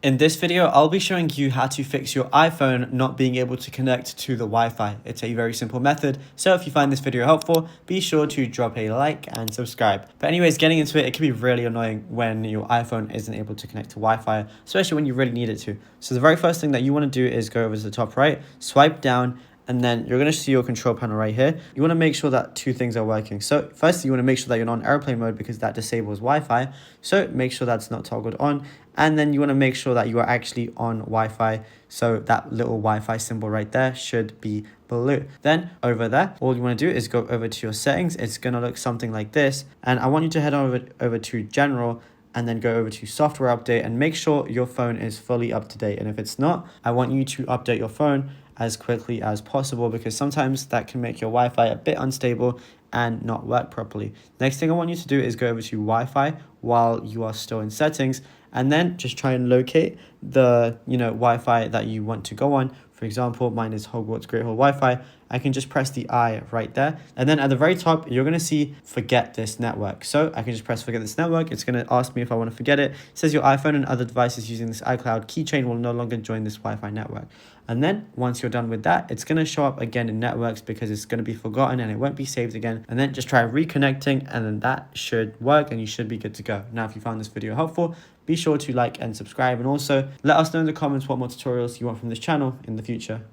In this video, I'll be showing you how to fix your iPhone not being able to connect to the Wi-Fi. It's a very simple method, so if you find this video helpful, be sure to drop a like and subscribe. But anyways, getting into it, it can be really annoying when your iPhone isn't able to connect to Wi-Fi, especially when you really need it to. So the very first thing that you want to do is go over to the top right, swipe down, and then you're going to see your control panel right here. You want to make sure that two things are working. So first, you want to make sure that you're not on airplane mode because that disables Wi-Fi. So make sure that's not toggled on. And then you want to make sure that you are actually on Wi-Fi. So that little Wi-Fi symbol right there should be blue. Then over there, all you want to do is go over to your settings. It's going to look something like this. And I want you to head over to general and then go over to software update and make sure your phone is fully up to date. And if it's not, I want you to update your phone as quickly as possible because sometimes that can make your Wi-Fi a bit unstable and not work properly. Next thing I want you to do is go over to Wi-Fi while you are still in settings and then just try and locate the Wi-Fi that you want to go on. For example, mine is Hogwarts Great Hall Wi-Fi. I can just press the I right there. And then at the very top, you're going to see forget this network. So I can just press forget this network. It's going to ask me if I want to forget it. It says your iPhone and other devices using this iCloud keychain will no longer join this Wi-Fi network. And then once you're done with that, it's going to show up again in networks because it's going to be forgotten and it won't be saved again. And then just try reconnecting and then that should work and you should be good to go. Now, if you found this video helpful, be sure to like and subscribe and also let us know in the comments what more tutorials you want from this channel in the future.